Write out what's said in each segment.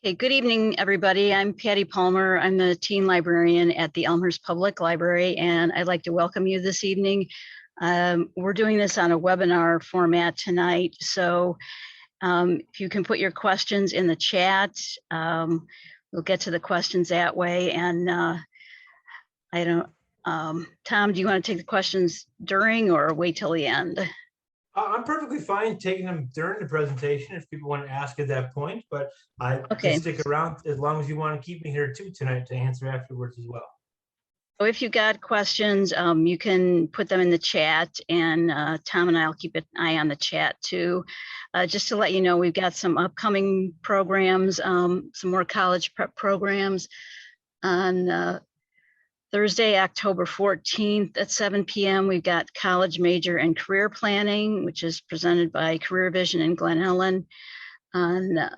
Hey, good evening, everybody. I'm Patty Palmer. I'm the teen librarian at the Elmhurst Public Library, and I'd like to welcome you this evening. We're doing this on a webinar format tonight, so if you can put your questions in the chat, we'll get to the questions that way. And Tom, do you want to take the questions during or wait till the end? I'm perfectly fine taking them during the presentation if people want to ask at that point, but I Okay. can stick around as long as you want to keep me here too tonight to answer afterwards as well. So if you got questions, you can put them in the chat, and Tom and I will keep an eye on the chat too. Just to let you know, we've got some upcoming programs, some more college prep programs on Thursday, October 14th at 7 p.m. We've got college major and career planning, which is presented by Career Vision in Glen Helen. On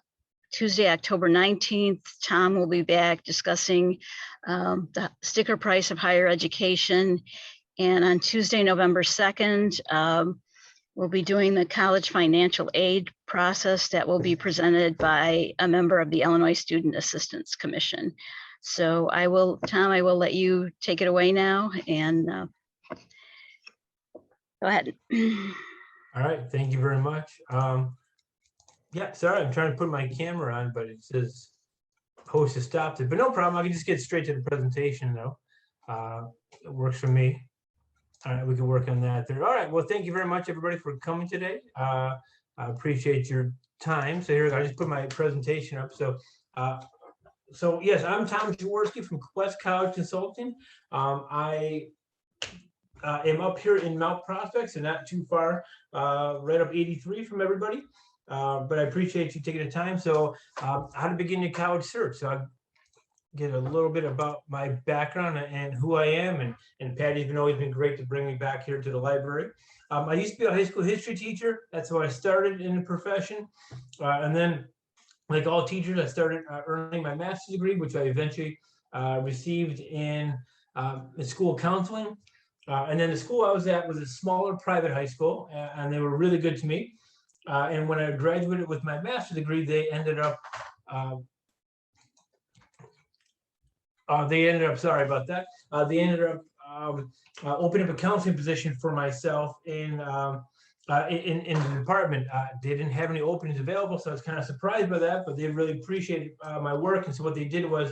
Tuesday, October 19th, Tom will be back discussing the sticker price of higher education. And on Tuesday, November 2nd, we'll be doing the college financial aid process that will be presented by a member of the Illinois Student Assistance Commission. So Tom, I will let you take it away now, and go ahead. All right, thank you very much. Yeah, sorry, I'm trying to put my camera on, but it says host has stopped it, but no problem. I can just get straight to the presentation though. It works for me. All right, we can work on that there. All right, well, thank you very much, everybody, for coming today. I appreciate your time. So here, I just put my presentation up. So yes, I'm Tom Jaworski from Quest College Consulting. I am up here in Mount Prospect, and not too far, right up 83 from everybody. But I appreciate you taking the time. So how to begin your college search. So I'll get a little bit about my background and who I am. And Patty's always been great to bring me back here to the library. I used to be a high school history teacher. That's how I started in the profession. And then, like all teachers, I started earning my master's degree, which I eventually received in school counseling. And then the school I was at was a smaller private high school, and they were really good to me. And when I graduated with my master's degree, they ended up, sorry about that. They ended up opening up a counseling position for myself in the department. They didn't have any openings available, so I was kind of surprised by that, but they really appreciated my work. And so what they did was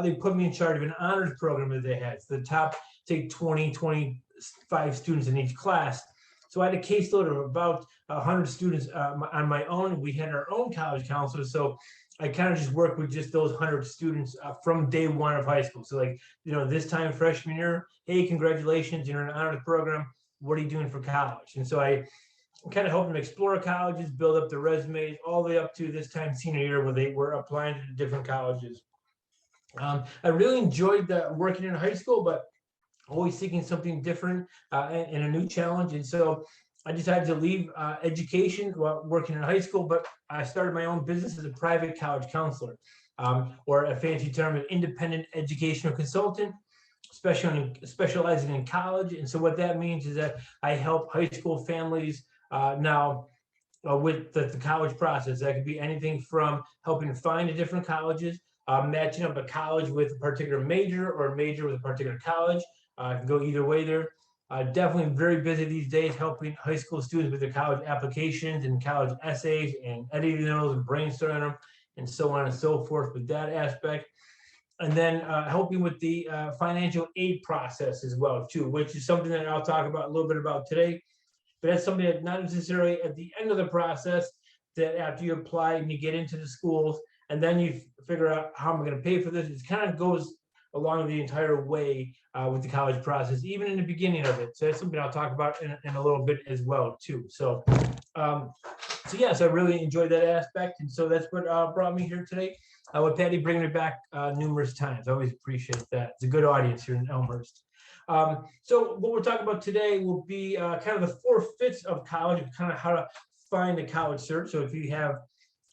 they put me in charge of an honors program that they had. So the top, say, 20, 25 students in each class. So I had a caseload of about 100 students on my own. We had our own college counselor, so I kind of just worked with just those 100 students from day one of high school. So like, this time freshman year, hey, congratulations, you're in an honors program. What are you doing for college? And so I kind of helped them explore colleges, build up their resumes, all the way up to this time senior year where they were applying to different colleges. I really enjoyed working in high school, but always seeking something different and a new challenge. And so I decided to leave education while working in high school, but I started my own business as a private college counselor, or a fancy term, an independent educational consultant, specializing in college. And so what that means is that I help high school families now with the college process. That could be anything from helping find the different colleges, matching up a college with a particular major or a major with a particular college. I can go either way there. Definitely very busy these days helping high school students with their college applications and college essays and editing those and brainstorming them and so on and so forth with that aspect. And then helping with the financial aid process as well too, which is something that I'll talk about a little bit about today. But that's something that not necessarily at the end of the process, that after you apply and you get into the schools and then you figure out how I'm going to pay for this, it kind of goes along the entire way with the college process, even in the beginning of it. So that's something I'll talk about in a little bit as well too. So yes, I really enjoyed that aspect. And so that's what brought me here today. With Patty bringing it back numerous times. I always appreciate that. It's a good audience here in Elmhurst. So what we're talking about today will be kind of the 4 fits of college, kind of how to find a college search. So if you have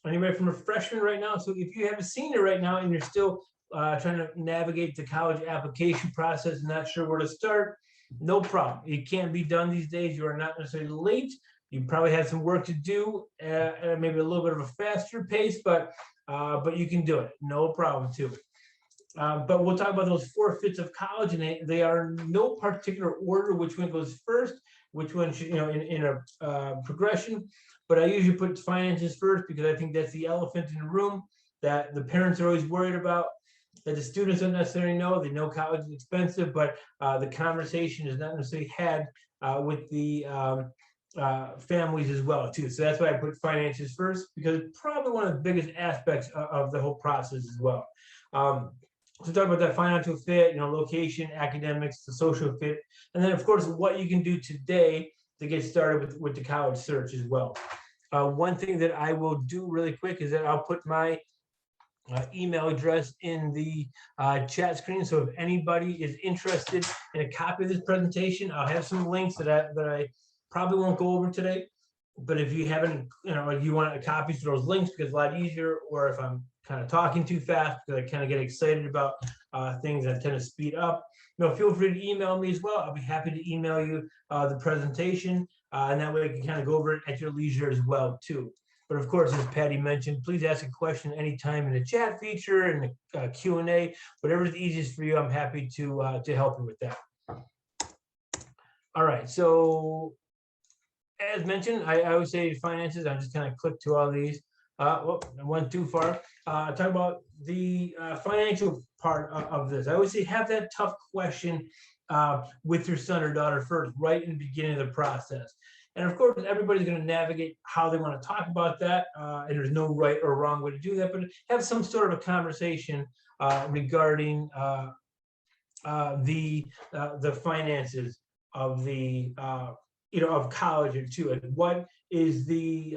anybody from a freshman right now, so if you have a senior right now and you're still trying to navigate the college application process, not sure where to start, no problem. It can be done these days. You are not necessarily late, You probably have some work to do, maybe a little bit of a faster pace, but you can do it, no problem too. But we'll talk about those 4 fits of college, and they are no particular order, which one goes first, which one should, in a progression. But I usually put finances first because I think that's the elephant in the room that the parents are always worried about, that the students don't necessarily know. They know college is expensive, but the conversation is not necessarily had with the families as well too. So that's why I put finances first, because it's probably one of the biggest aspects of the whole process as well. So talk about that financial fit, location, academics, the social fit, and then of course what you can do today to get started with the college search as well. One thing that I will do really quick is that I'll put my email address in the chat screen. So if anybody is interested in a copy of this presentation, I'll have some links that I probably won't go over today. But if you haven't, if you want a copy of those links, because it's a lot easier, or if I'm kind of talking too fast because I kind of get excited about things, I tend to speed up. Feel free to email me as well. I'll be happy to email you the presentation, and that way I can kind of go over it at your leisure as well too. But of course, as Patty mentioned, please ask a question anytime in the chat feature and the Q&A, whatever is easiest for you. I'm happy to help you with that. All right, so as mentioned, I always say finances. I'm just kind of click to all these. I went too far. Talk about the financial part of this. I always say have that tough question with your son or daughter first, right in the beginning of the process. And of course, everybody's going to navigate how they want to talk about that, and there's no right or wrong way to do that. But have some sort of a conversation regarding the finances of the of college or too. And what is the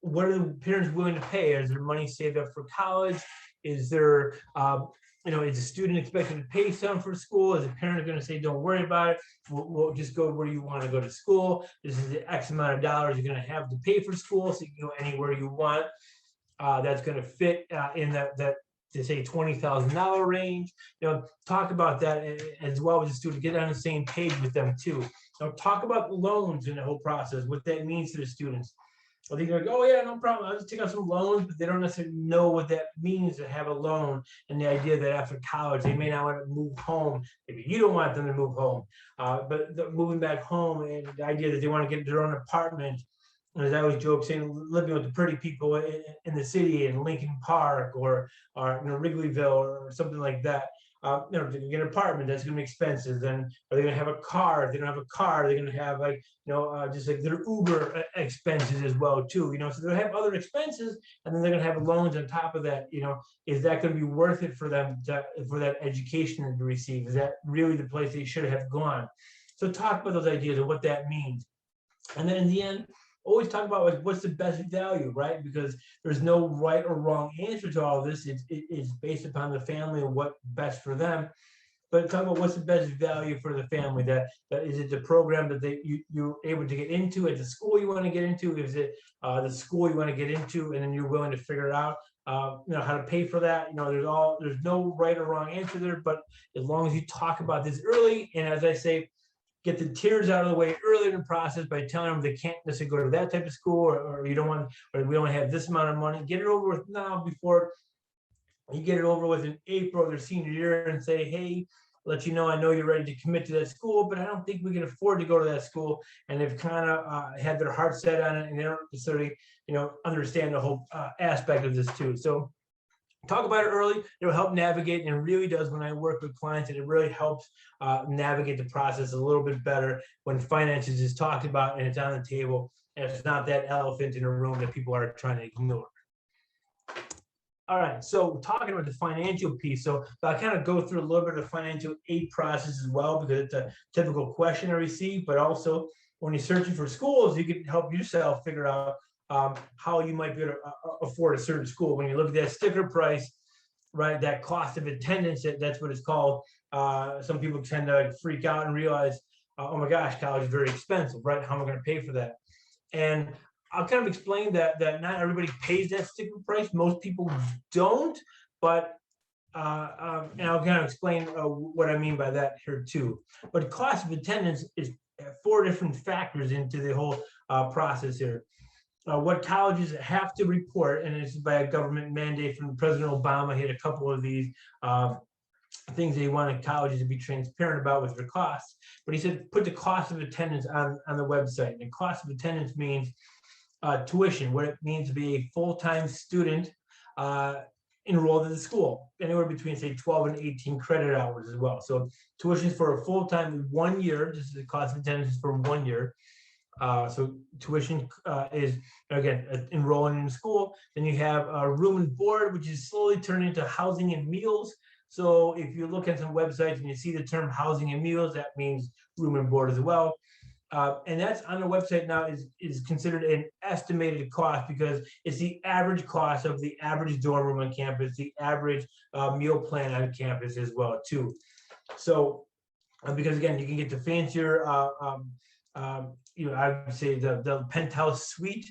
what are the parents willing to pay? Is there money saved up for college? Is there is a student expected to pay some for school? Is a parent going to say, don't worry about it, we'll just go where you want to go to school? This is the X amount of dollars you're going to have to pay for school, so you can go anywhere you want. That's going to fit in that to say $20,000 range. Talk about that as well as the student. Get on the same page with them too. Talk about loans in the whole process, what that means to the students. Well, they're going to go, oh yeah, no problem, I'll just take out some loans, but they don't necessarily know what that means to have a loan, and the idea that after college they may not want to move home. Maybe you don't want them to move home, but moving back home, and the idea that they want to get their own apartment. And as I always joke, saying living with the pretty people in the city in Lincoln Park or Wrigleyville or something like that. To get an apartment, that's going to be expensive. Then are they going to have a car? If they don't have a car, they're going to have just like their Uber expenses as well too. So they'll have other expenses, and then they're going to have loans on top of that. Is that going to be worth it for them for that education to receive? Is that really the place they should have gone? So talk about those ideas of what that means, and then in the end, always talk about what's the best value, right? Because there's no right or wrong answer to all of this. It's based upon the family and what's best for them. But talk about what's the best value for the family. That is it the program that you're able to get into at the school you want to get into? Is it the school you want to get into, and then you're willing to figure out how to pay for that? There's no right or wrong answer there. But as long as you talk about this early, and as I say, get the tears out of the way early in the process by telling them they can't necessarily go to that type of school, or you don't want, or we only have this amount of money. Get it over with now before you get it over with in April of their senior year, and say, hey, let you know, I know you're ready to commit to that school, but I don't think we can afford to go to that school. And they've kind of had their heart set on it, and they don't necessarily, understand the whole aspect of this too. So talk about it early. It'll help navigate, and it really does when I work with clients, and it really helps navigate the process a little bit better when finances is talked about and it's on the table, and it's not that elephant in the room that people are trying to ignore. All right, so talking about the financial piece, so I'll kind of go through a little bit of the financial aid process as well, because it's a typical question I receive, but also when you're searching for schools, you can help yourself figure out how you might be able to afford a certain school. When you look at that sticker price, right, that cost of attendance, that's what it's called. Some people tend to freak out and realize, oh my gosh, college is very expensive, right? How am I going to pay for that? And I'll kind of explain that not everybody pays that sticker price. Most people don't, but and I'll kind of explain what I mean by that here too. But cost of attendance is 4 different factors into the whole process here. What colleges have to report, and it's by a government mandate from President Obama. He had a couple of these things that he wanted colleges to be transparent about with their costs. But he said, put the cost of attendance on the website. And the cost of attendance means tuition, what it means to be a full-time student enrolled in the school, anywhere between, say, 12 and 18 credit hours as well. So tuition for a full-time 1 year, just the cost of attendance is for 1 year. So tuition is, again, enrolling in school. Then you have room and board, which is slowly turning into housing and meals. So if you look at some websites and you see the term housing and meals, that means room and board as well. And that's on the website now is considered an estimated cost because it's the average cost of the average dorm room on campus, the average meal plan on campus as well too. So because again, you can get the fancier I would say the penthouse suite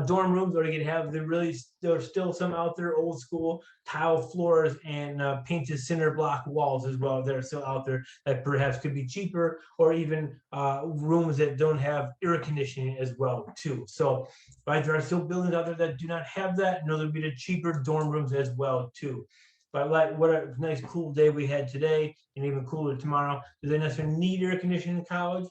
dorm rooms, or you can have there's still some out there, old school tile floors and painted cinder block walls as well. They're still out there that perhaps could be cheaper, or even rooms that don't have air conditioning as well too. So right, there are still buildings out there that do not have that. And there'll be the cheaper dorm rooms as well too. But like, what a nice cool day we had today, and even cooler tomorrow. Do they necessarily need air conditioning in college?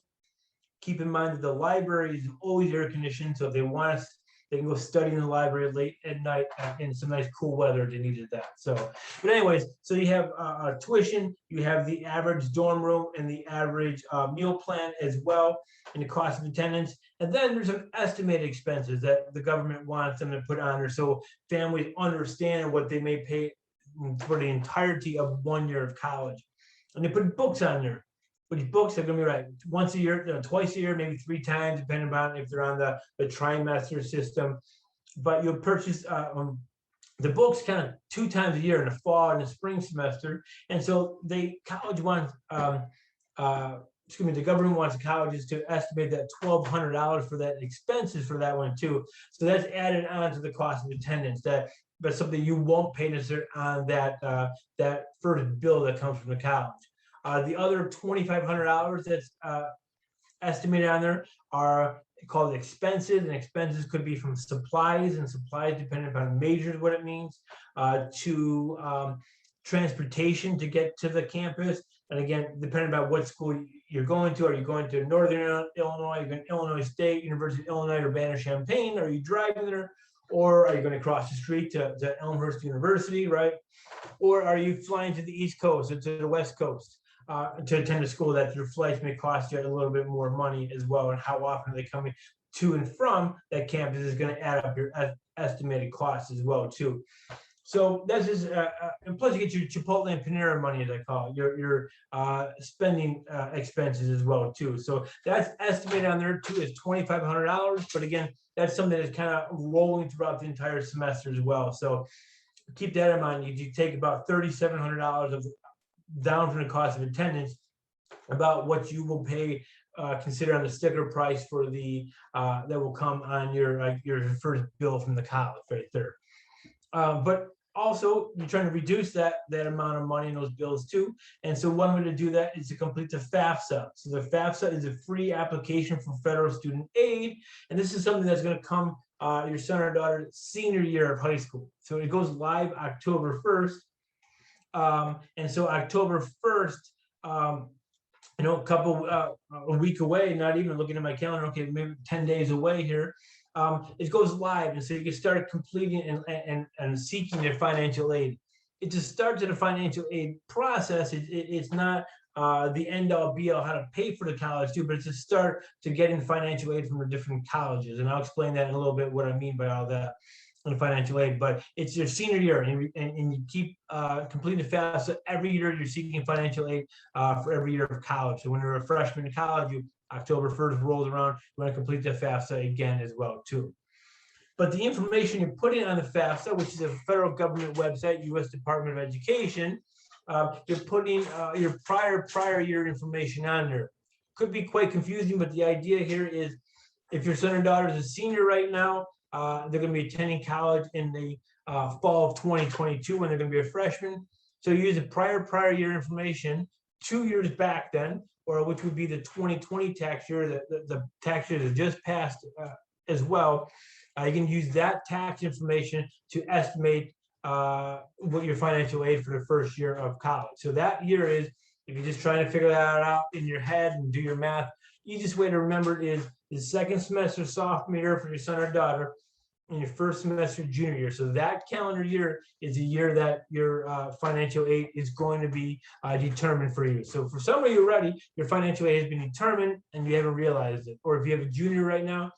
Keep in mind that the library is always air conditioned, so if they want us, they can go study in the library late at night in some nice cool weather if they needed that. So, but anyways, so you have tuition, you have the average dorm room and the average meal plan as well, and the cost of attendance. And then there's some estimated expenses that the government wants them to put on there, so families understand what they may pay for the entirety of 1 year of college. And they put books on there. But these books are going to be right once a year, twice a year, maybe 3 times, depending on if they're on the trimester system. But you'll purchase the books kind of 2 times a year, in the fall and the spring semester. And so the government wants colleges to estimate that $1,200 for that expenses for that one too. So that's added on to the cost of attendance. That's something you won't pay necessarily on that first bill that comes from the college. The other $2,500 that's estimated on there are called expenses, and expenses could be from supplies, and supplies, depending upon majors, what it means, to transportation to get to the campus. And again, depending on what school you're going to, are you going to Northern Illinois, you're going to Illinois State, University of Illinois, Urbana-Champaign, are you driving there? Or are you going to cross the street to Elmhurst University, right? Or are you flying to the East Coast or to the West Coast? To attend a school that your flights may cost you a little bit more money as well, and how often are they coming to and from that campus is going to add up your estimated costs as well too. So that's just, and plus you get your Chipotle and Panera money, as I call it, your spending expenses as well too. So that's estimated on there too is $2,500. But again, that's something that's kind of rolling throughout the entire semester as well. So keep that in mind. You take about $3,700 of down from the cost of attendance, about what you will pay, consider on the sticker price for the that will come on your first bill from the college right there. But also you're trying to reduce that amount of money in those bills too. And so one way to do that is to complete the FAFSA. So the FAFSA is a free application for federal student aid, and this is something that's going to come your son or daughter's senior year of high school. So it goes live October 1st. And so October 1st, a week away, not even looking at my calendar, okay, maybe 10 days away here, it goes live. And so you can start completing and seeking their financial aid. It just starts in a financial aid process. It's not the end all be all how to pay for the college too, but it's a start to getting financial aid from the different colleges. And I'll explain that in a little bit, what I mean by all that. And financial aid, but it's your senior year, and you keep completing the FAFSA every year. You're seeking financial aid for every year of college. So when you're a freshman in college, October 1st rolls around, you want to complete the FAFSA again as well too. But the information you're putting on the FAFSA, which is a federal government website, U.S. Department of Education, you're putting your prior year information on there. Could be quite confusing, but the idea here is, if your son or daughter is a senior right now, they're going to be attending college in the fall of 2022 when they're going to be a freshman. So you use the prior year information 2 years back then, or which would be the 2020 tax year, the tax year that just passed as well. You can use that tax information to estimate what your financial aid for the first year of college. So that year is, if you're just trying to figure that out in your head and do your math, easiest way to remember it is the second semester sophomore year for your son or daughter, and your first semester junior year. So that calendar year is the year that your financial aid is going to be determined for you. So for some of you already, your financial aid has been determined and you haven't realized it. Or if you have a junior right now,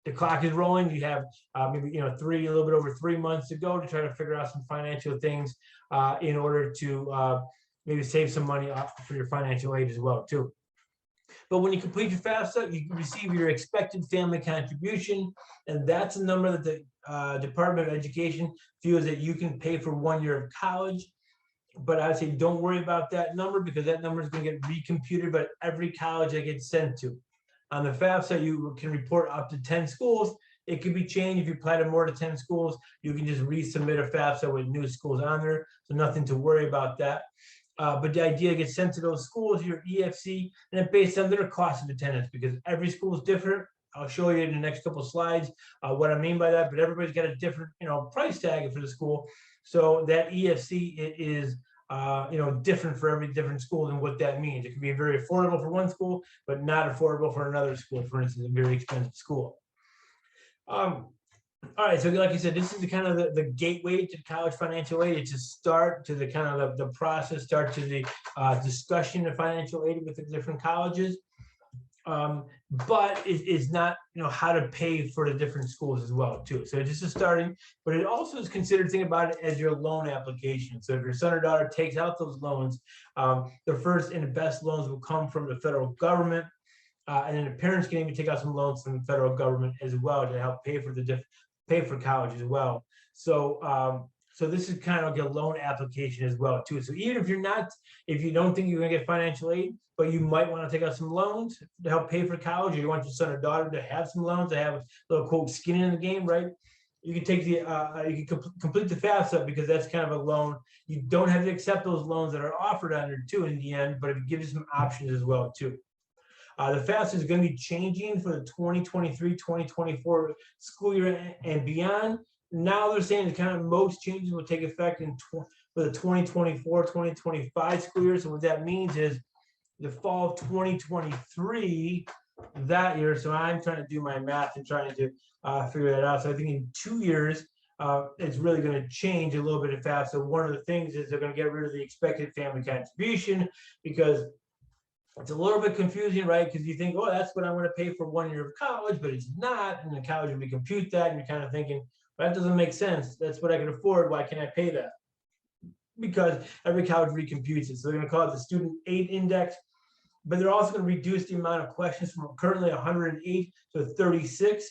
the clock is rolling. You have maybe a little bit over 3 months to go to try to figure out some financial things in order to maybe save some money for your financial aid as well too. But when you complete your FAFSA, you receive your expected family contribution, and that's a number that the Department of Education feels that you can pay for 1 year of college. But I would say don't worry about that number, because that number is going to get recomputed by every college that gets sent to. On the FAFSA, you can report up to 10 schools. It could be changed if you apply to more than 10 schools. You can just resubmit a FAFSA with new schools on there, so nothing to worry about that. But the idea gets sent to those schools, your EFC, and it's based on their cost of attendance, because every school is different. I'll show you in the next couple of slides what I mean by that, but everybody's got a different, price tag for the school. So that EFC is, different for every different school, and what that means. It can be very affordable for one school, but not affordable for another school, for instance, a very expensive school. All right, so like I said, this is the kind of the gateway to college financial aid. It's a start to the kind of the process, start to the discussion of financial aid with the different colleges. But it's not, how to pay for the different schools as well too. So this is starting, but it also is considered, think about it as your loan application. So if your son or daughter takes out those loans, the first and the best loans will come from the federal government. And then the parents can even take out some loans from the federal government as well to help pay for college as well. So so this is kind of like a loan application as well too. So even if you don't think you're gonna get financial aid, but you might want to take out some loans to help pay for college, or you want your son or daughter to have some loans, to have a little quote skin in the game, right? You can take you can complete the FAFSA, because that's kind of a loan. You don't have to accept those loans that are offered under too in the end, but it gives you some options as well too. The FAFSA is going to be changing for the 2023-2024 school year and beyond. Now they're saying the kind of most changes will take effect for the 2024-2025 school year. So what that means is the fall of 2023, that year. So I'm trying to do my math and trying to figure that out. So I think in 2 years, it's really going to change a little bit of FAFSA. One of the things is they're going to get rid of the expected family contribution, because it's a little bit confusing, right? Because you think, oh, that's what I'm going to pay for 1 year of college, but it's not. And the college will recompute that. And you're kind of thinking, well, that doesn't make sense. That's what I can afford. Why can't I pay that? Because every college recomputes it. So they're going to call it the student aid index, but they're also going to reduce the amount of questions from currently 108 to 36.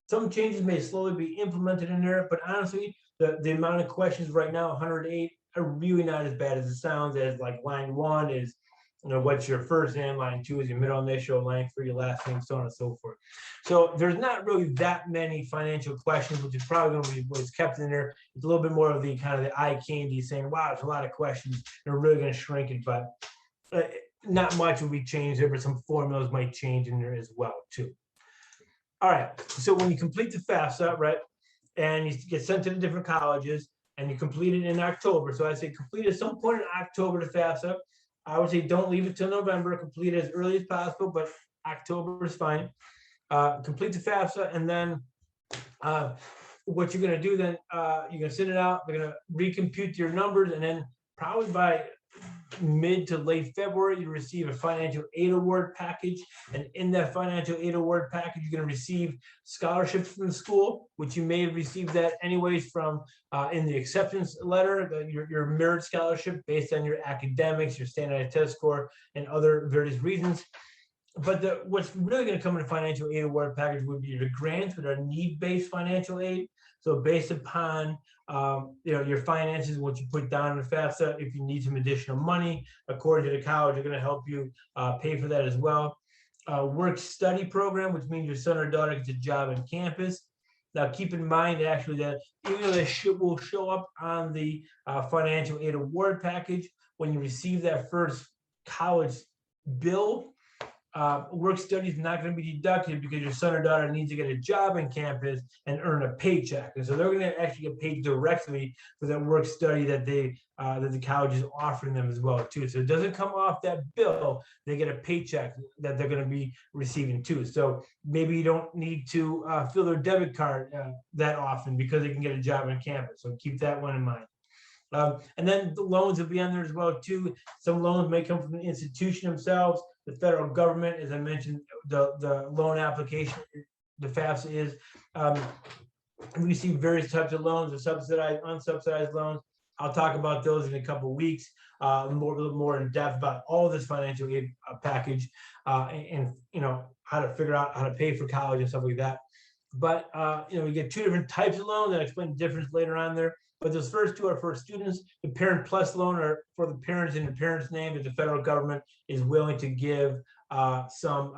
Some changes may slowly be implemented in there, but honestly, the amount of questions right now, 108, are really not as bad as it sounds. As like line 1 is, what's your first name, line 2 is your middle initial, line 3 your last name, so on and so forth. So there's not really that many financial questions, which is probably going to be what's kept in there. It's a little bit more of the kind of the eye candy, saying, wow, there's a lot of questions. They're really going to shrink it, but not much will be changed there, but some formulas might change in there as well too. All right, so when you complete the FAFSA, right, and you get sent to the different colleges, and you complete it in October. So I say complete at some point in October the FAFSA. I would say don't leave it till November. Complete it as early as possible, but October is fine. Complete the FAFSA, and then what you're going to do then, you're going to send it out. They're going to recompute your numbers, and then probably by mid to late February, you receive a financial aid award package. And in that financial aid award package, you're going to receive scholarships from the school, which you may have received that anyways from in the acceptance letter, your merit scholarship based on your academics, your standardized test score, and other various reasons. But what's really going to come in a financial aid award package would be your grants, that are need-based financial aid. So based upon your finances, what you put down in the FAFSA, if you need some additional money, according to the college, they're going to help you pay for that as well. Work-study program, which means your son or daughter gets a job on campus. Now, keep in mind, actually, that even though that will show up on the financial aid award package, when you receive that first college bill, work study is not going to be deducted because your son or daughter needs to get a job on campus and earn a paycheck. And so they're going to actually get paid directly for that work study that the college is offering them as well too. So it doesn't come off that bill. They get a paycheck that they're going to be receiving too. So maybe you don't need to fill their debit card that often because they can get a job on campus. So keep that one in mind. And then the loans will be on there as well too. Some loans may come from the institution themselves. The federal government, as I mentioned, the loan application, the FAFSA is. We see various types of loans, the subsidized, unsubsidized loans. I'll talk about those in a couple of weeks, a little more in depth about all of this financial aid package, and how to figure out how to pay for college and stuff like that. But we get two different types of loans. I'll explain the difference later on there. But those first two are for students. The Parent Plus loan are for the parents in the parents' name that the federal government is willing to give some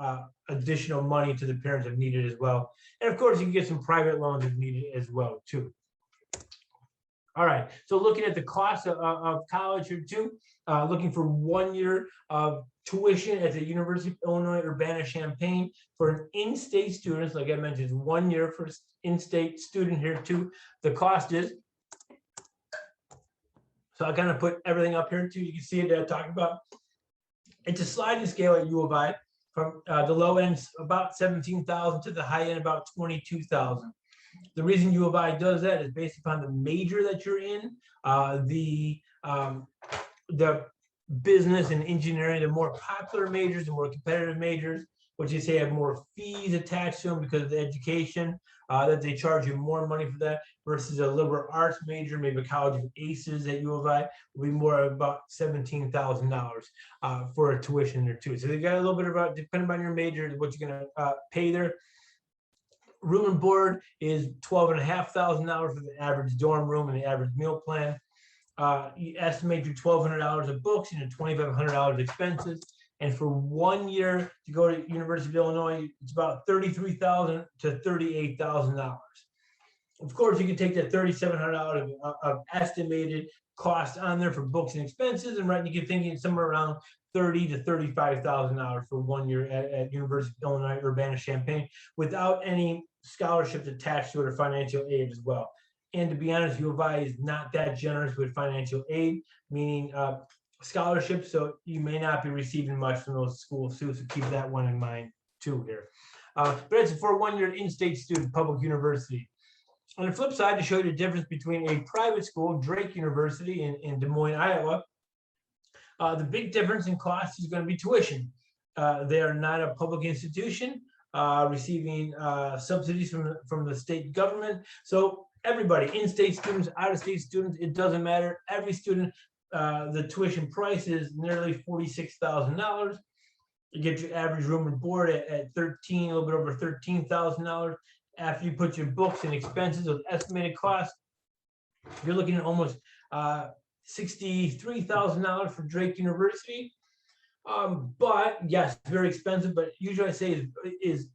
additional money to the parents if needed as well. And of course, you can get some private loans if needed as well too. All right, so looking at the cost of college here too, looking for 1 year of tuition at the University of Illinois Urbana-Champaign for an in-state student. Like I mentioned, 1 year for in-state student here too. The cost is, so I kind of put everything up here too. You can see it that I talked about. It's a sliding scale at U of I from the low end about 17,000 to the high end about 22,000. The reason U of I does that is based upon the major that you're in, the business and engineering, the more popular majors, the more competitive majors, which you say have more fees attached to them because of the education, that they charge you more money for that versus a liberal arts major, maybe a college of aces at U of I will be more about $17,000 for a tuition or two. So they got a little bit about, depending on your major, what you're gonna pay there. Room and board is $12,500 for the average dorm room and the average meal plan. You estimate your $1,200 of books and your $2,500 expenses. And for 1 year to go to University of Illinois, it's about $33,000 to $38,000. Of course, you can take that $3,700 of estimated cost on there for books and expenses, and right, you can think somewhere around $30,000 to $35,000 for 1 year at University of Illinois Urbana-Champaign without any scholarships attached to it or financial aid as well. And to be honest, U of I is not that generous with financial aid, meaning scholarships, so you may not be receiving much from those schools too, so keep that one in mind too here. But it's for 1 year in-state student, public university. On the flip side, to show you the difference between a private school, Drake University in Des Moines, Iowa, the big difference in cost is going to be tuition. They are not a public institution receiving subsidies from the state government. So everybody, in-state students, out-of-state students, it doesn't matter. Every student, the tuition price is nearly $46,000. You get your average room and board at a little bit over $13,000. After you put your books and expenses with estimated costs, you're looking at almost $63,000 for Drake University. But yes, it's very expensive, but usually I say is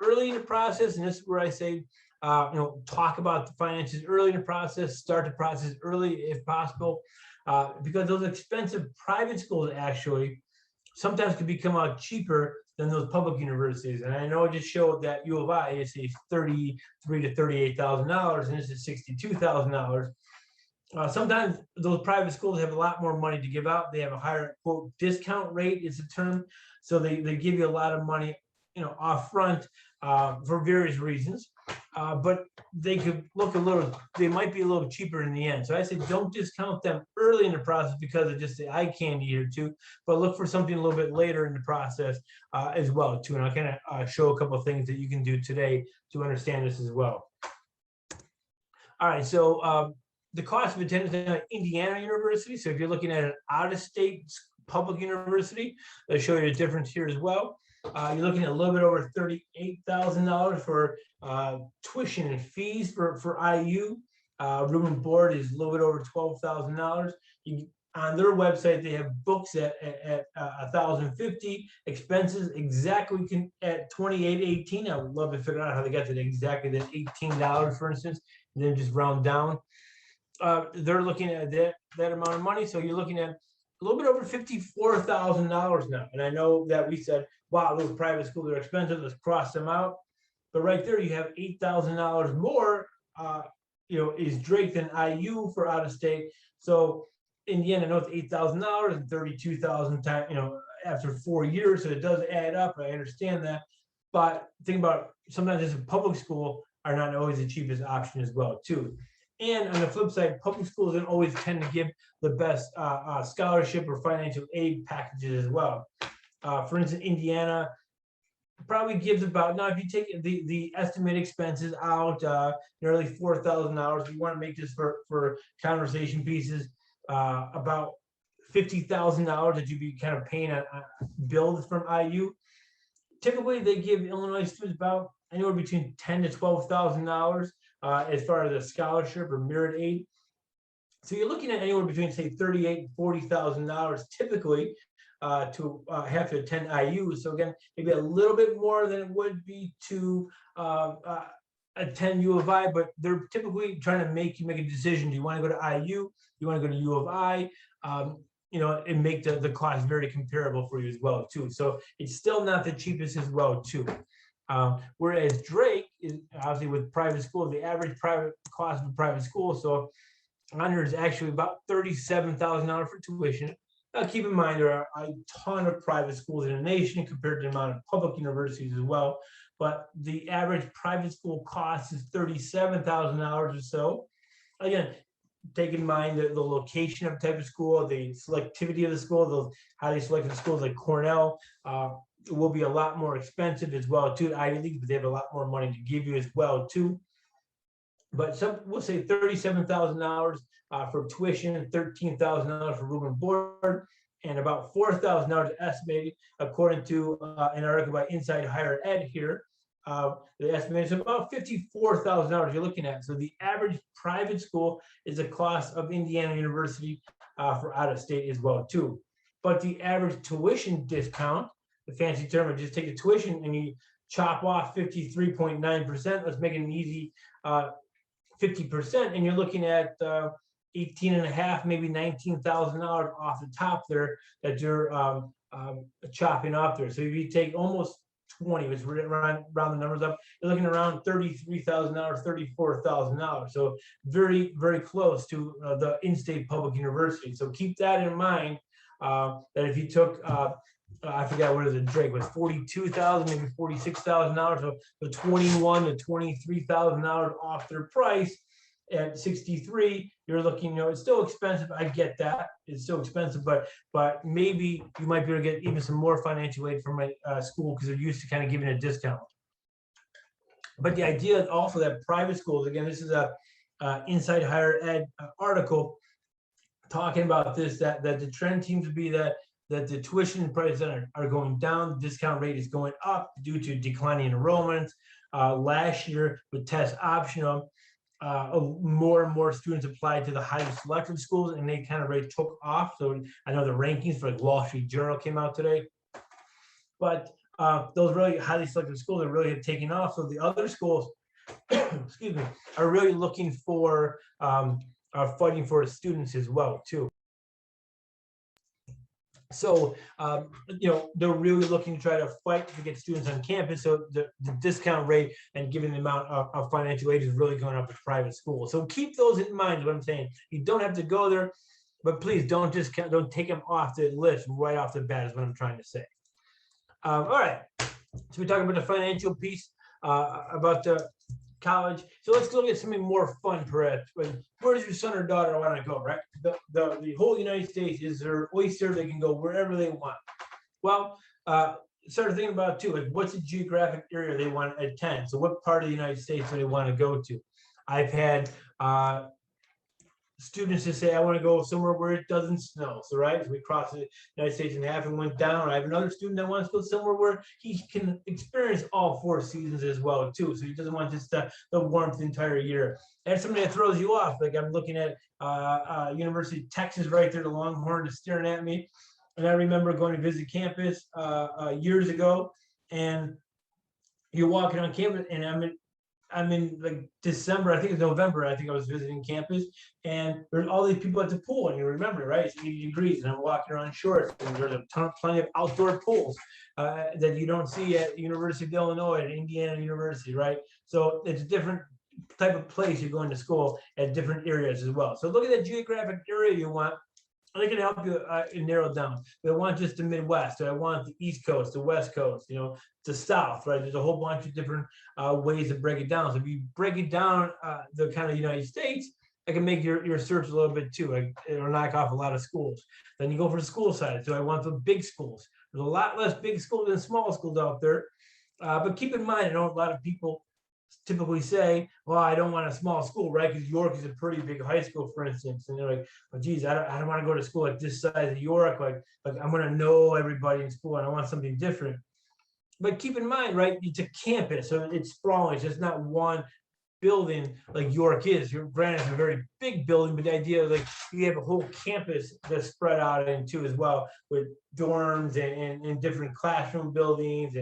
early in the process, and this is where I say, talk about the finances early in the process, start the process early if possible, because those expensive private schools actually sometimes can become out cheaper than those public universities. And I know I just showed that U of I is $33,000 to $38,000, and this is $62,000. Sometimes those private schools have a lot more money to give out. They have a higher, quote, discount rate is the term. So they give you a lot of money, off front for various reasons. But they could they might be a little cheaper in the end. So I say don't discount them early in the process because of just the eye candy here too, but look for something a little bit later in the process as well too. And I'll kind of show a couple of things that you can do today to understand this as well. All right, so the cost of attendance at Indiana University. So if you're looking at an out-of-state public university, they'll show you the difference here as well. You're looking at a little bit over $38,000 for tuition and fees for IU. Room and board is a little bit over $12,000. On their website, they have books at $1,050, expenses exactly at $28.18. I would love to figure out how they got to exactly that $18, for instance, and then just round down. They're looking at that amount of money. So you're looking at a little bit over $54,000 now. And I know that we said, wow, those private schools are expensive, let's cross them out. But right there, you have $8,000 more, is Drake than IU for out of state. So in the end, I know it's $8,000 and 32,000 times, after 4 years. So it does add up. I understand that. But think about sometimes just a public school are not always the cheapest option as well, too. And on the flip side, public schools don't always tend to give the best scholarship or financial aid packages as well. For instance, Indiana probably gives about, now if you take the estimated expenses out, nearly $4,000, you want to make this for conversation pieces, about $50,000 that you'd be kind of paying a billed from IU. Typically, they give Illinois students about anywhere between $10,000 to $12,000 as far as a scholarship or merit aid. So you're looking at anywhere between, say, $38,000 and $40,000 typically to have to attend IU. So again, maybe a little bit more than it would be to attend U of I, but they're typically trying to make you make a decision. Do you want to go to IU? Do you want to go to U of I? And make the cost very comparable for you as well, too. So it's still not the cheapest as well, too. Whereas Drake is obviously with private school, the average private cost of a private school. So on here is actually about $37,000 for tuition. Now, keep in mind, there are a ton of private schools in the nation compared to the amount of public universities as well. But the average private school cost is $37,000 or so. Again, take in mind the location of the type of school, the selectivity of the school, those highly selective schools like Cornell will be a lot more expensive as well too. Ivy League, but they have a lot more money to give you as well too. But some will say $37,000 for tuition, $13,000 for room and board, and about $4,000 estimated according to an article by Inside Higher Ed here. The estimate is about $54,000 you're looking at. So the average private school is the cost of Indiana University for out of state as well too. But the average tuition discount, the fancy term, would just take the tuition and you chop off 53.9%. Let's make it an easy 50%, and you're looking at 18.5, maybe $19,000 off the top there that you're chopping off there. So if you take almost 20, which we're round the numbers up, you're looking around $33,000, $34,000. So very, very close to the in-state public university. So keep that in mind, that if you took, I forgot what is it, Drake was $42,000, maybe $46,000, so $21,000 to $23,000 off their price. At 63, you're looking, it's still expensive. I get that it's still expensive, but maybe you might be able to get even some more financial aid from a school because they're used to kind of giving a discount. But the idea is also that private schools, again, this is a Inside Higher Ed article talking about this, that the trend seems to be that the tuition prices are going down, the discount rate is going up due to declining enrollments. Last year with test optional, more and more students applied to the highly selective schools, and they kind of really took off. So I know the rankings for like Wall Street Journal came out today, but those really highly selective schools are really have taken off. So the other schools, excuse me, are really looking for are fighting for students as well too. So, they're really looking to try to fight to get students on campus. So the discount rate and given the amount of financial aid is really going up at private schools. So keep those in mind is what I'm saying. You don't have to go there, but please don't take them off the list right off the bat is what I'm trying to say. All right, so we talk about the financial piece, about the college. So let's look at something more fun, perhaps. Where does your son or daughter want to go, right? The whole United States is their oyster. They can go wherever they want. Well, start thinking about too, like what's the geographic area they want to attend? So what part of the United States do they want to go to? I've had students to say, I want to go somewhere where it doesn't snow. So so we crossed the United States in half and went down. I have another student that wants to go somewhere where he can experience all 4 seasons as well too. So he doesn't want just the warmth the entire year. And something that throws you off, like I'm looking at University of Texas right there, the Longhorn is staring at me. And I remember going to visit campus years ago, and you're walking on campus, and I'm I'm in like December, I think it's November, I think I was visiting campus, and there's all these people at the pool, and you remember, right? It's 80 degrees, and I'm walking around in shorts, and there's a ton, plenty of outdoor pools that you don't see at University of Illinois, at Indiana University, right? So it's a different type of place you're going to school at different areas as well. So look at that geographic area you want. They can help you narrow down. Do I want just the Midwest? Do I want the East Coast, the West Coast, the South, right? There's a whole bunch of different ways to break it down. So if you break it down the kind of United States, I can make your search a little bit too. It'll knock off a lot of schools. Then you go for the school side. So I want the big schools. There's a lot less big schools than small schools out there. But keep in mind, I know a lot of people typically say, well, I don't want a small school, right? Because York is a pretty big high school, for instance. And they're like, well, geez, I don't want to go to school like this size of York. Like I'm going to know everybody in school and I want something different. But keep in mind, right, it's a campus, so it's sprawling. It's just not one building like York is. Granted, it's a very big building, but the idea is like you have a whole campus that's spread out into as well, with dorms and different classroom buildings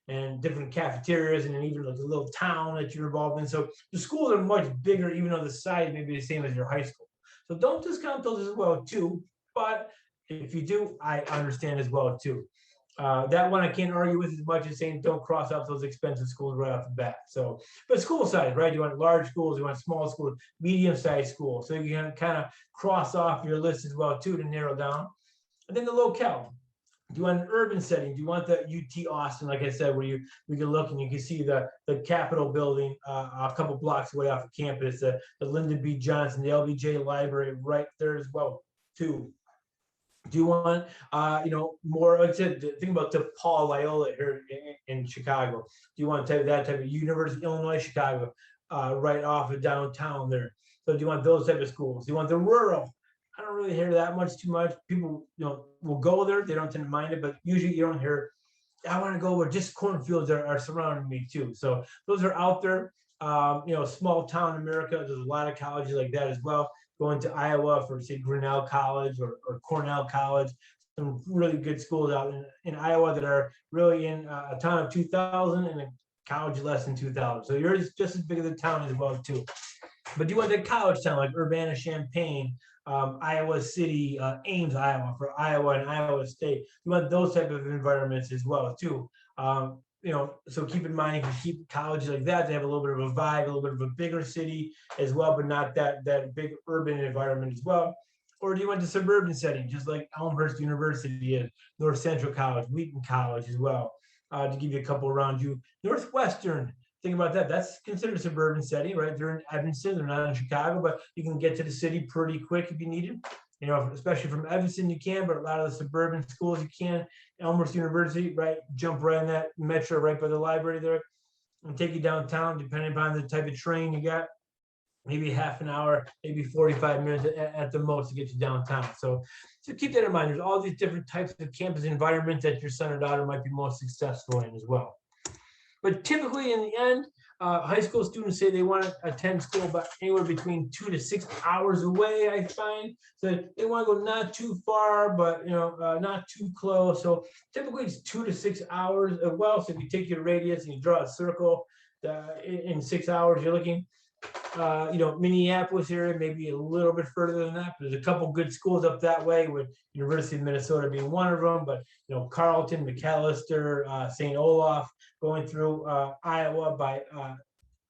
and different cafeterias, and then even like a little town that you're involved in. So the schools are much bigger, even though the size may be the same as your high school. So don't discount those as well too. But if you do, I understand as well too. That one I can't argue with as much as saying don't cross off those expensive schools right off the bat. So, but school size, right? You want large schools, you want small schools, medium-sized schools. So you can kind of cross off your list as well too to narrow down. And then the locale. Do you want an urban setting? Do you want the UT Austin, like I said, where we can look and you can see the Capitol building a couple blocks away off of campus, the Lyndon B. Johnson, the LBJ Library right there as well too. Do you want, more, like I said, think about the Paul Loyola here in Chicago. Do you want that type of University of Illinois, Chicago, right off of downtown there? So do you want those type of schools? Do you want the rural? I don't really hear that too much. People, will go there. They don't tend to mind it, but usually you don't hear, I want to go where just cornfields are surrounding me too. So those are out there. Small town America, there's a lot of colleges like that as well. Going to Iowa for, say, Grinnell College or Cornell College, some really good schools out in Iowa that are really in a town of 2,000 and a college less than 2,000. So you're just as big as the town as well too. But you want that college town like Urbana-Champaign, Iowa City, Ames, Iowa for Iowa and Iowa State. You want those type of environments as well too. So keep in mind, you can keep colleges like that. They have a little bit of a vibe, a little bit of a bigger city as well, but not that big urban environment as well. Or do you want the suburban setting, just like Elmhurst University is, North Central College, Wheaton College as well, to give you a couple around you. Northwestern, think about that. That's considered a suburban setting, right? They're in Evanston, they're not in Chicago, but you can get to the city pretty quick if you need it. Especially from Evanston, you can, but a lot of the suburban schools you can. Elmhurst University, right? Jump right in that metro right by the library there and take you downtown, depending upon the type of train you got. Maybe half an hour, maybe 45 minutes at the most to get you downtown. So keep that in mind. There's all these different types of campus environments that your son or daughter might be most successful in as well. But typically in the end, high school students say they want to attend school about anywhere between 2 to 6 hours away, I find. So they want to go not too far, but not too close. So typically it's 2 to 6 hours as well. So if you take your radius and you draw a circle in 6 hours, you're looking, Minneapolis area, maybe a little bit further than that. But there's a couple good schools up that way, with University of Minnesota being one of them. But Carleton, McAllister, St. Olaf, going through Iowa by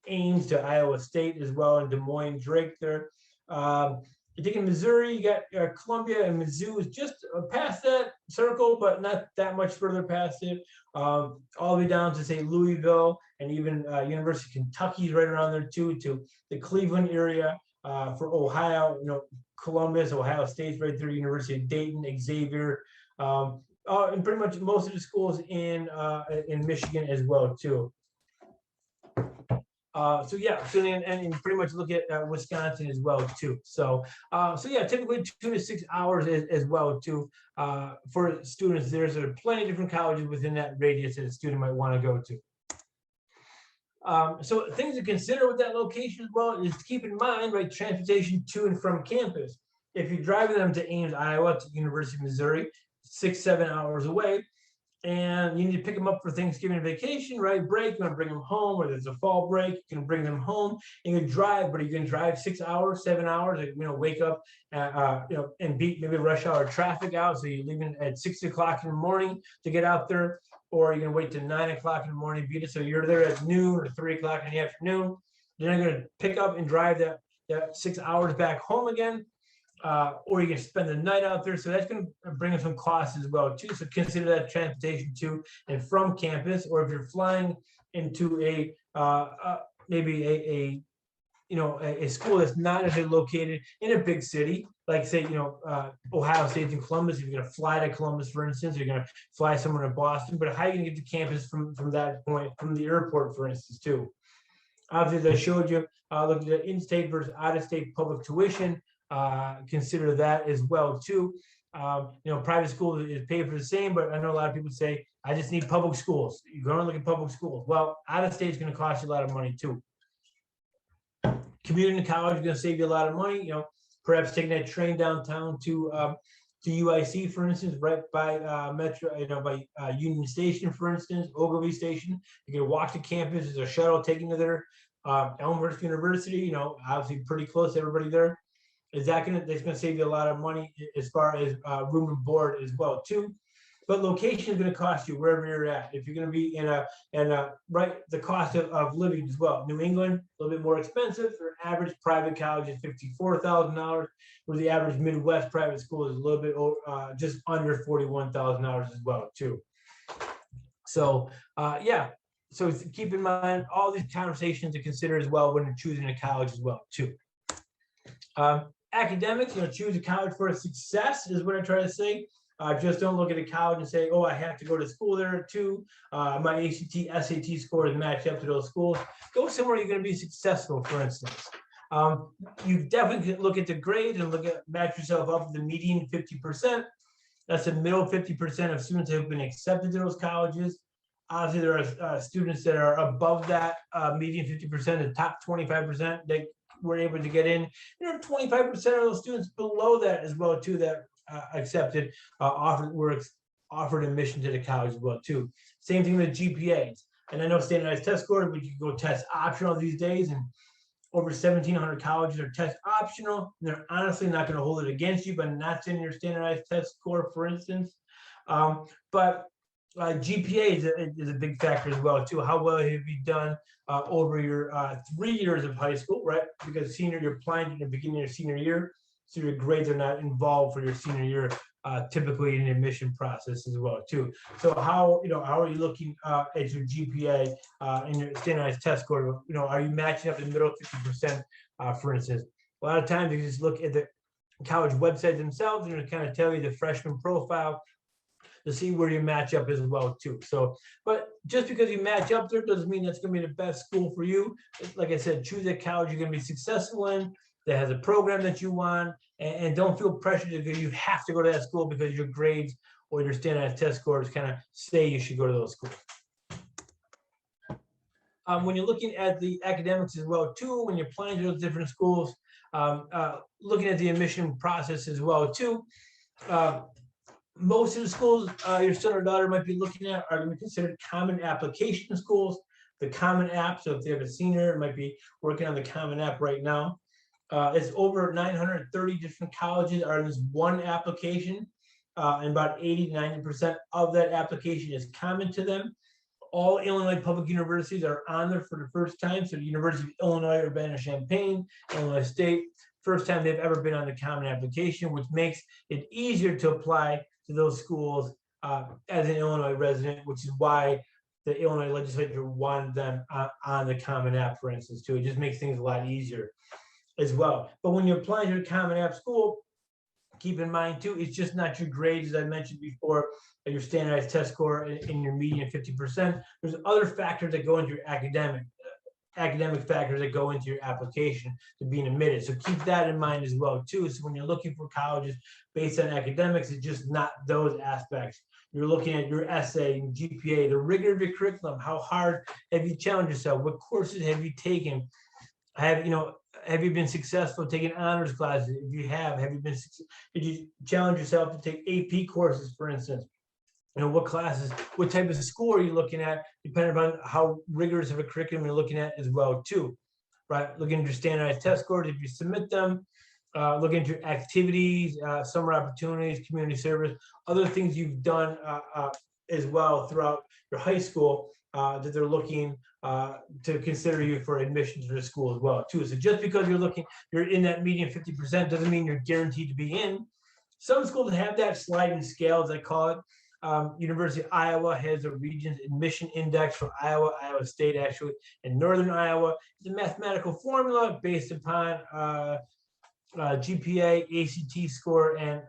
Ames to Iowa State as well, and Des Moines, Drake there. I think in Missouri, you got Columbia and Mizzou is just past that circle, but not that much further past it. All the way down to, say, Louisville, and even University of Kentucky is right around there too, to the Cleveland area. For Ohio, Columbus, Ohio State's right there, University of Dayton, Xavier, and pretty much most of the schools in Michigan as well too. And pretty much look at Wisconsin as well too. So typically 2 to 6 hours as well too for students. There's plenty of different colleges within that radius that a student might want to go to. So things to consider with that location as well is to keep in mind, right, transportation to and from campus. If you're driving them to Ames, Iowa, to University of Missouri, 6-7 hours away. and you need to pick them up for Thanksgiving and vacation, right? Break, you want to bring them home, whether it's a fall break, you can bring them home and you can drive, but you can drive 6 hours, 7 hours, like, wake up, and beat maybe rush hour traffic out. So you're leaving at 6 o'clock in the morning to get out there, or you're going to wait till 9 o'clock in the morning, beat it. So you're there at noon or 3 o'clock in the afternoon. Then you're going to pick up and drive that 6 hours back home again. Or you can spend the night out there. So that's going to bring in some costs as well too. So consider that transportation to and from campus, or if you're flying into maybe a school that's not necessarily located in a big city, like say, Ohio State's in Columbus. If you're going to fly to Columbus, for instance, or you're going to fly somewhere to Boston, but how are you going to get to campus from that point, from the airport, for instance, too? Obviously, as I showed you, looking at in-state versus out-of-state public tuition, consider that as well too. Private school is paid for the same, but I know a lot of people say, I just need public schools. You're going to look at public schools. Well, out-of-state is going to cost you a lot of money too. Commuting to college is going to save you a lot of money. Perhaps taking that train downtown to UIC, for instance, right by Metro, by Union Station, for instance, Ogilvy Station. You can walk to campus. There's a shuttle taking you there. Elmhurst University, obviously pretty close to everybody there. That's going to save you a lot of money as far as room and board as well too. But location is going to cost you wherever you're at. If you're going to be in the cost of living as well. New England, a little bit more expensive. For an average private college is $54,000, where the average Midwest private school is a little bit just under $41,000 as well too. So so keep in mind all these conversations to consider as well when you're choosing a college as well too. Academics, choose a college for success is what I try to say. Just don't look at a college and say, oh, I have to go to school there too. My ACT, SAT scores match up to those schools. Go somewhere you're going to be successful, for instance. You definitely can look at the grades and match yourself up to the median 50%. That's the middle 50% of students that have been accepted to those colleges. Obviously, there are students that are above that median 50%, the top 25% that were able to get in. 25% of those students below that as well too that accepted, offered admission to the college as well too. Same thing with GPAs. And I know standardized test scores, but you can go test optional these days, and over 1,700 colleges are test optional. And they're honestly not going to hold it against you, but not sending your standardized test score, for instance. But GPA is a big factor as well too. How well have you done over your 3 years of high school, right? Because you're applying at the beginning of your senior year, so your grades are not involved for your senior year, typically in the admission process as well too. So how are you looking at your GPA and your standardized test score? Are you matching up in the middle 50%, for instance? A lot of times you just look at the college websites themselves and it'll kind of tell you the freshman profile to see where you match up as well too. So, but just because you match up there doesn't mean that's going to be the best school for you. Like I said, choose a college you're going to be successful in, that has a program that you want, and don't feel pressured to go. You have to go to that school because your grades or your standardized test scores kind of say you should go to those schools. When you're looking at the academics as well too, when you're applying to those different schools, looking at the admission process as well too. Most of the schools your son or daughter might be looking at are going to be considered common application schools. The Common App, so if they have a senior, it might be working on the Common App right now. It's over 930 different colleges are in this one application, and about 80 to 90% of that application is common to them. All Illinois public universities are on there for the first time. So the University of Illinois Urbana-Champaign, Illinois State, first time they've ever been on the Common Application, which makes it easier to apply to those schools as an Illinois resident, which is why the Illinois legislature wanted them on the Common App, for instance, too. It just makes things a lot easier as well. But when you're applying to a Common App school, keep in mind too, it's just not your grades, as I mentioned before, your standardized test score and your median 50%. There's other factors that go into your academic factors that go into your application to being admitted. So keep that in mind as well too. So when you're looking for colleges based on academics, it's just not those aspects. You're looking at your essay, GPA, the rigor of your curriculum. How hard have you challenged yourself? What courses have you taken? Have you been successful taking honors classes? If you have, did you challenge yourself to take AP courses, for instance? what classes, what type of school are you looking at, depending on how rigorous of a curriculum you're looking at as well too, right? Looking at your standardized test scores if you submit them, looking at your activities, summer opportunities, community service, other things you've done as well throughout your high school that they're looking to consider you for admission to the school as well too. So just because you're in that median 50% doesn't mean you're guaranteed to be in. Some schools have that sliding scale, as I call it. University of Iowa has a Regents Admission Index for Iowa, Iowa State actually, and Northern Iowa. It's a mathematical formula based upon GPA, ACT score, and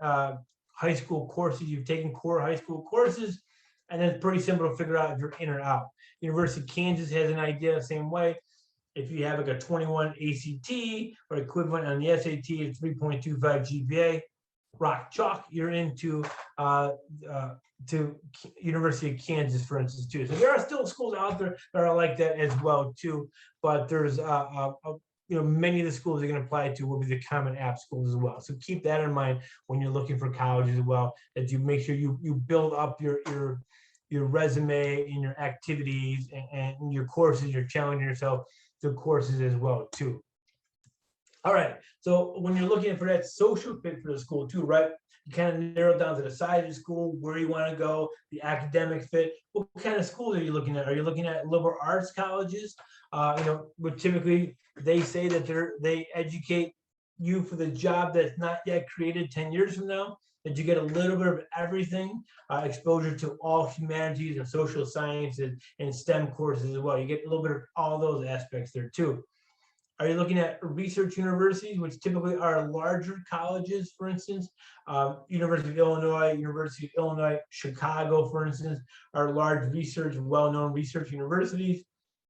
high school courses. You've taken core high school courses, and then it's pretty simple to figure out if you're in or out. University of Kansas has an idea the same way. If you have like a 21 ACT or equivalent on the SAT, it's 3.25 GPA. Rock chalk, you're into to University of Kansas, for instance, too. So there are still schools out there that are like that as well, too. But there's many of the schools you're going to apply to will be the Common App schools as well. So keep that in mind when you're looking for college as well, that you make sure you build up your resume and your activities and your courses. You're challenging yourself through courses as well, too. All right, so when you're looking for that social fit for the school too, right? You kind of narrow down to the size of the school, where you want to go, the academic fit. What kind of schools are you looking at? Are you looking at liberal arts colleges? But typically they say that they educate you for the job that's not yet created 10 years from now, that you get a little bit of everything, exposure to all humanities and social sciences and STEM courses as well. You get a little bit of all those aspects there too. Are you looking at research universities, which typically are larger colleges, for instance? University of Illinois, Chicago, for instance, are large research, well-known research universities.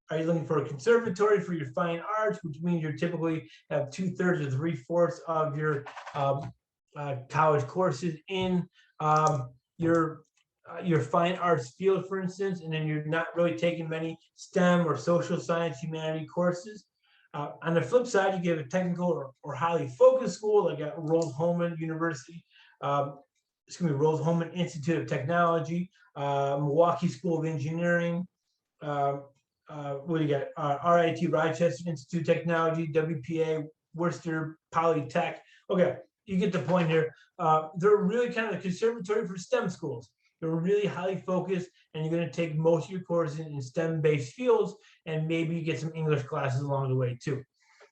Are you looking for a conservatory for your fine arts, which means you typically have 2/3 or 3/4 of your college courses in your fine arts field, for instance, and then you're not really taking many STEM or social science, humanity courses? On the flip side, you get a technical or highly focused school like at Rose-Hulman University, Rose-Hulman Institute of Technology, Milwaukee School of Engineering, what do you got? RIT Rochester Institute of Technology, WPA, Worcester Polytech. Okay, you get the point here. They're really kind of the conservatory for STEM schools. They're really highly focused, and you're going to take most of your courses in STEM-based fields, and maybe you get some English classes along the way too,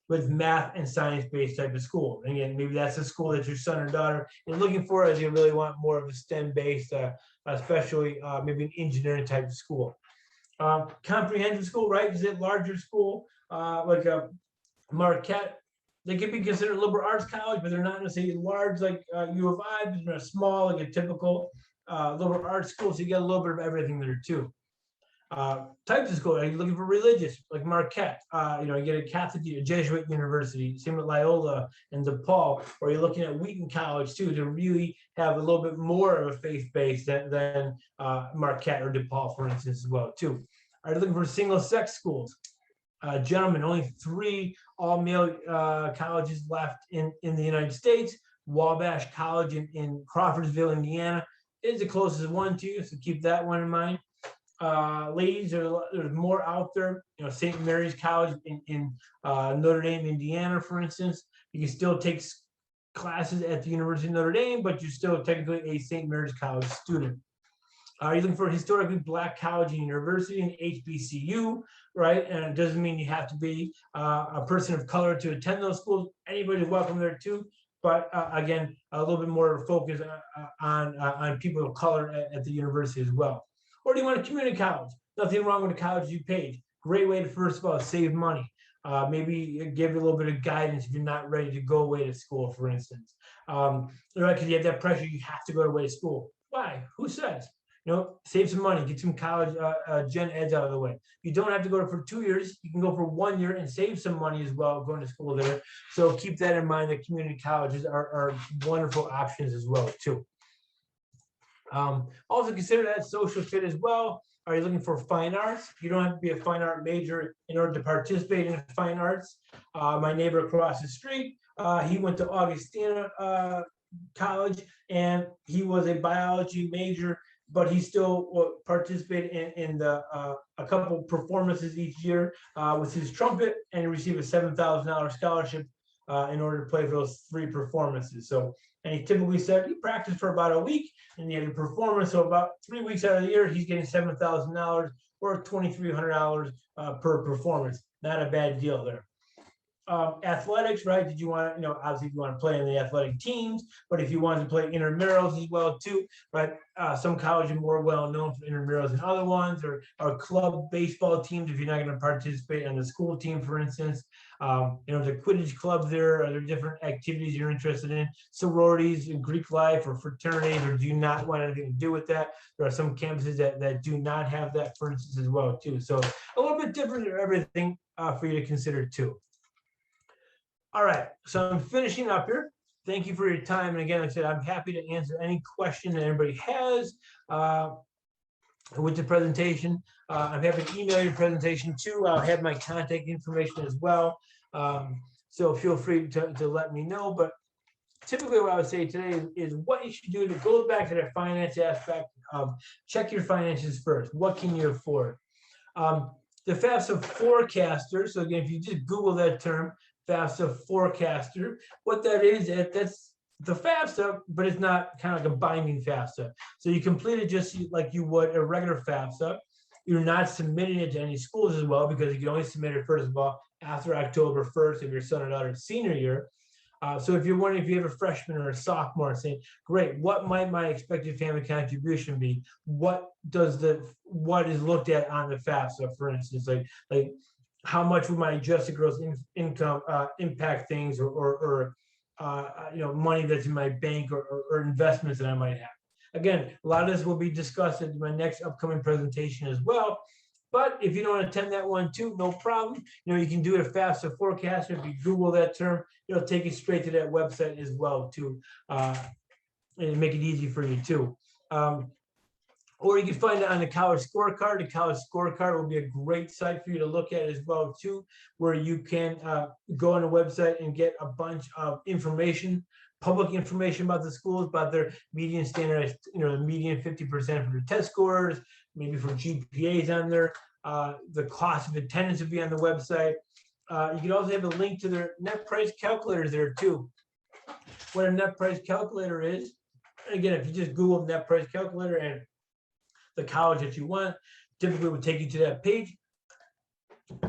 with math and science-based type of school. And again, maybe that's a school that your son or daughter is looking for, as you really want more of a STEM-based, especially maybe an engineering type of school. Comprehensive school, right? Is it larger school like a Marquette? They could be considered liberal arts college, but they're not necessarily large like U of I, but they're small, like a typical liberal arts school. So you get a little bit of everything there too. Types of school, are you looking for religious, like Marquette? You get a Catholic, a Jesuit university, same with Loyola and DePaul, or you're looking at Wheaton College too, to really have a little bit more of a faith base than Marquette or DePaul, for instance, as well too. Are you looking for single-sex schools? Gentlemen, only 3 all-male colleges left in the United States. Wabash College in Crawfordsville, Indiana, is the closest one to you, so keep that one in mind. Ladies, there's more out there. St. Mary's College in Notre Dame, Indiana, for instance. You can still take classes at the University of Notre Dame, but you're still technically a St. Mary's College student. Are you looking for a historically Black college and university, an HBCU, right? And it doesn't mean you have to be a person of color to attend those schools. Anybody's welcome there too. But again, a little bit more focus on people of color at the university as well. Or do you want a community college? Nothing wrong with a college you paid. Great way to, first of all, save money. Maybe give you a little bit of guidance if you're not ready to go away to school, for instance. Right, because you have that pressure, you have to go away to school. Why? Who says? Save some money, get some college gen eds out of the way. You don't have to go for 2 years. You can go for 1 year and save some money as well going to school there. So keep that in mind, that community colleges are wonderful options as well too. Also consider that social fit as well. Are you looking for fine arts? You don't have to be a fine art major in order to participate in fine arts. My neighbor across the street, he went to Augustana College, and he was a biology major but he still will participate in the a couple performances each year with his trumpet, and he received a $7,000 scholarship in order to play for those 3 performances. So, and he typically said he practiced for about a week and he had a performance. So about 3 weeks out of the year, he's getting $7,000 or $2,300 per performance. Not a bad deal there. Athletics, right? Did you want, obviously if you want to play in the athletic teams, but if you want to play intramurals as well too, right? Some colleges are more well known for intramurals than other ones, or club baseball teams if you're not going to participate on the school team, for instance. The Quidditch clubs there, are there different activities you're interested in? Sororities in Greek life or fraternities, or do you not want anything to do with that? There are some campuses that do not have that, for instance, as well too. So a little bit different for everything for you to consider too. All right, so I'm finishing up here. Thank you for your time. And again, like I said, I'm happy to answer any question that anybody has with the presentation. I'm happy to email your presentation too. I'll have my contact information as well. So feel free to let me know. But typically what I would say today is what you should do to go back to the finance aspect of check your finances first. What can you afford? The FAFSA forecaster. So again, if you just Google that term, FAFSA forecaster, what that is, that's the FAFSA, but it's not kind of like a binding FAFSA. So you complete it just like you would a regular FAFSA. You're not submitting it to any schools as well, because you can only submit it, first of all, after October 1st of your son or daughter's senior year. So if you're wondering if you have a freshman or a sophomore saying, great, what might my expected family contribution be? What is looked at on the FAFSA, for instance, like how much would my adjusted gross income impact things, or money that's in my bank, or investments that I might have. Again, a lot of this will be discussed in my next upcoming presentation as well. But if you don't attend that one too, no problem. You can do it a FAFSA forecaster. If you Google that term, it'll take you straight to that website as well too, and make it easy for you too. Or you can find it on the College Scorecard. The College Scorecard will be a great site for you to look at as well too, where you can go on the website and get a bunch of information, public information about the schools, about their median standardized, the median 50% for their test scores, maybe for GPAs on there. The cost of attendance will be on the website. You can also have a link to their net price calculators there too. What a net price calculator is, again, if you just Google net price calculator and the college that you want, typically it would take you to that page.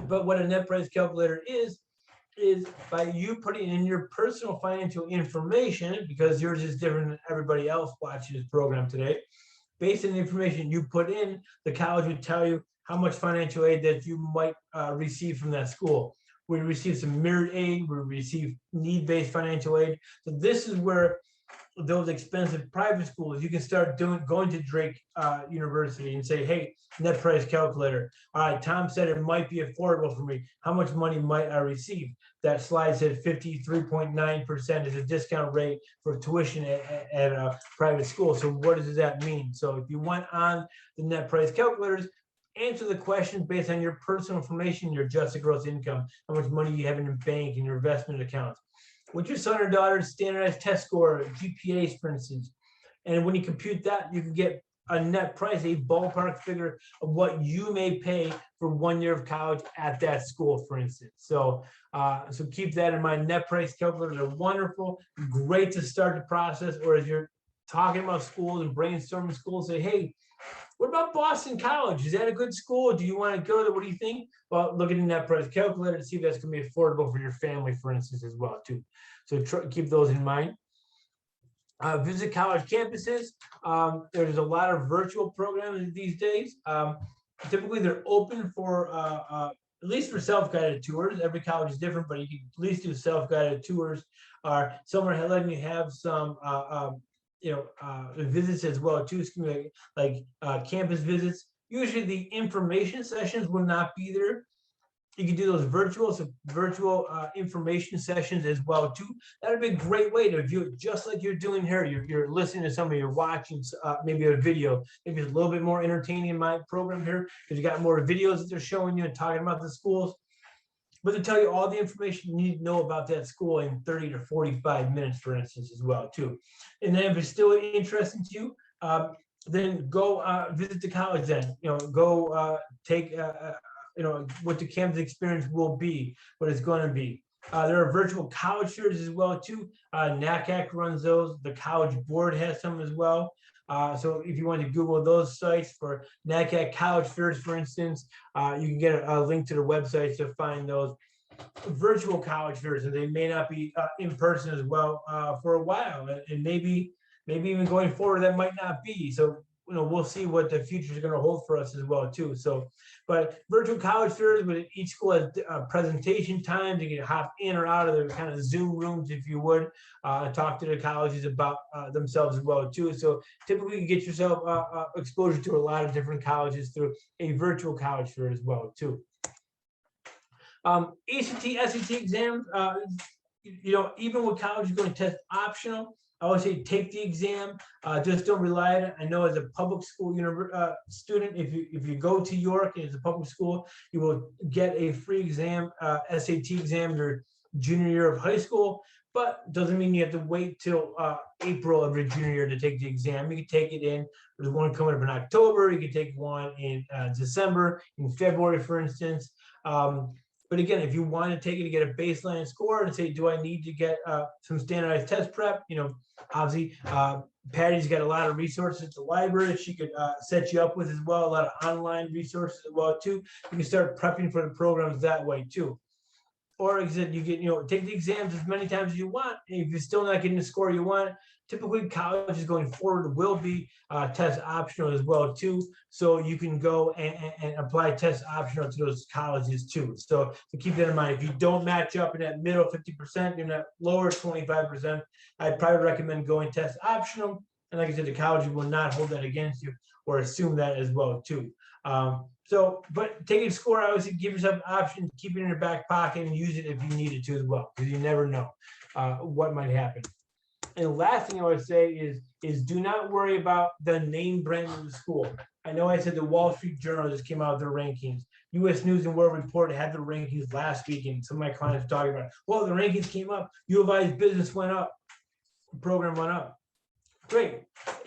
But what a net price calculator is by you putting in your personal financial information, because yours is different than everybody else watching this program today. Based on the information you put in, the college would tell you how much financial aid that you might receive from that school. We receive some merit aid, we receive need-based financial aid. So this is where those expensive private schools, you can start going to Drake University and say, hey, net price calculator. All right, Tom said it might be affordable for me. How much money might I receive? That slide said 53.9% is a discount rate for tuition at a private school. So what does that mean? So if you went on the net price calculators, answer the questions based on your personal information, your adjusted gross income, how much money you have in your bank and your investment accounts. What's your son or daughter's standardized test score, GPAs, for instance? And when you compute that, you can get a net price, a ballpark figure of what you may pay for 1 year of college at that school, for instance. So, so keep that in mind. Net price calculators are wonderful, great to start the process. Or as you're talking about schools and brainstorming schools, say, hey, what about Boston College? Is that a good school? Do you want to go there? What do you think? Well, look at the net price calculator to see if that's going to be affordable for your family, for instance, as well, too. So keep those in mind. Visit college campuses. There's a lot of virtual programs these days. Typically, they're open for, at least for self-guided tours. Every college is different, but you can at least do self-guided tours. Some are letting you have some visits as well too, like campus visits. Usually the information sessions will not be there. You can do those virtual information sessions as well too. That would be a great way to view it, just like you're doing here. You're listening to somebody, you're watching maybe a video. Maybe it's a little bit more entertaining in my program here because you got more videos that they're showing you and talking about the schools. But to tell you all the information you need to know about that school in 30 to 45 minutes, for instance, as well too. And then if it's still interesting to you, then go visit the college. Then go take what the campus experience will be, what it's going to be. There are virtual college fairs as well too. NACAC runs those. The College Board has some as well. So if you want to Google those sites for NACAC college fairs, for instance, you can get a link to the websites to find those virtual college fairs, and they may not be in person as well for a while, and maybe even going forward that might not be. So we'll see what the future is going to hold for us as well too. So, but virtual college fairs, but each school has presentation times. You can hop in or out of their kind of Zoom rooms if you would, talk to the colleges about themselves as well too. So typically you get yourself exposure to a lot of different colleges through a virtual college fair as well too. ACT, SAT exams, even with college, you're going to test optional. I always say take the exam, just don't rely on it. I know as a public school student, if you go to York and it's a public school, you will get a free exam, SAT exam your junior year of high school, but doesn't mean you have to wait till April of your junior year to take the exam. You can take it there's one coming up in October, you can take one in December, in February, for instance. But again, if you want to take it to get a baseline score and say, do I need to get some standardized test prep? Obviously, Patty's got a lot of resources at the library that she could set you up with as well. A lot of online resources as well too. You can start prepping for the programs that way too. Or as I said, you get, take the exams as many times as you want. And if you're still not getting the score you want, typically colleges going forward will be test optional as well too. So you can go and apply test optional to those colleges too. So keep that in mind. If you don't match up in that middle 50%, you're not lower 25%, I'd probably recommend going test optional. And like I said, the college will not hold that against you or assume that as well too. But taking a score, I always give yourself an option, keep it in your back pocket and use it if you need it to as well, because you never know what might happen. And the last thing I would say is do not worry about the name brand of the school. I know I said the Wall Street Journal just came out with their rankings. U.S. News and World Report had their rankings last week, and some of my clients were talking about, well, the rankings came up. U of I's business went up, the program went up. Great,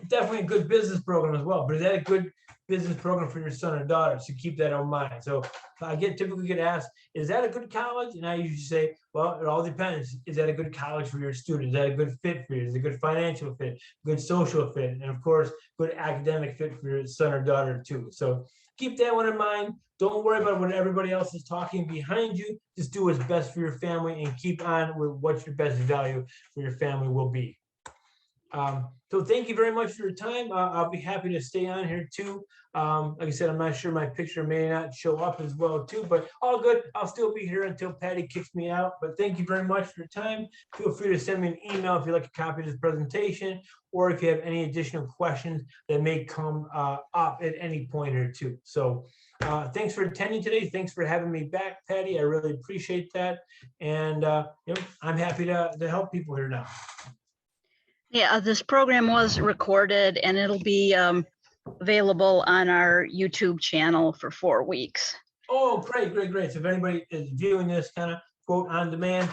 definitely a good business program as well, but is that a good business program for your son or daughter? So keep that in mind. So I typically get asked, is that a good college? And I usually say, well, it all depends. Is that a good college for your student? Is that a good fit for you? Is it a good financial fit, good social fit, and of course, good academic fit for your son or daughter too. So keep that one in mind. Don't worry about what everybody else is talking behind you. Just do what's best for your family and keep on with what your best value for your family will be. So thank you very much for your time. I'll be happy to stay on here too. Like I said, I'm not sure my picture may not show up as well too, but all good. I'll still be here until Patty kicks me out. But thank you very much for your time. Feel free to send me an email if you'd like a copy of this presentation, or if you have any additional questions that may come up at any point or two. So thanks for attending today. Thanks for having me back, Patty. I really appreciate that. And I'm happy to help people here now. Yeah, this program was recorded and it'll be available on our YouTube channel for 4 weeks. Oh, great. So if anybody is viewing this kind of quote on demand,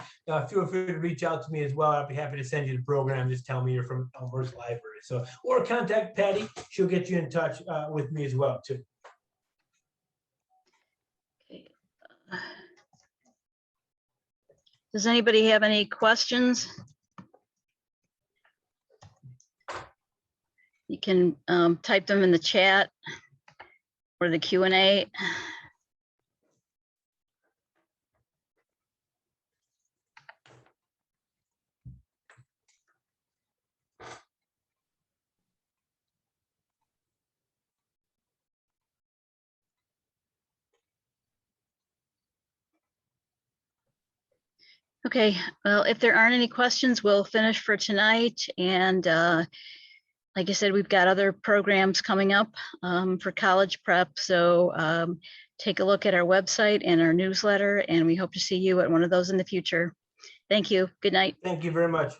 feel free to reach out to me as well. I'll be happy to send you the program. Just tell me you're from Elmhurst Library. So, or contact Patty. She'll get you in touch with me as well too. Okay. Does anybody have any questions? You can type them in the chat or the Q&A. Okay, well, if there aren't any questions, we'll finish for tonight. And like I said, we've got other programs coming up for college prep. So take a look at our website and our newsletter, and we hope to see you at one of those in the future. Thank you. Good night. Thank you very much.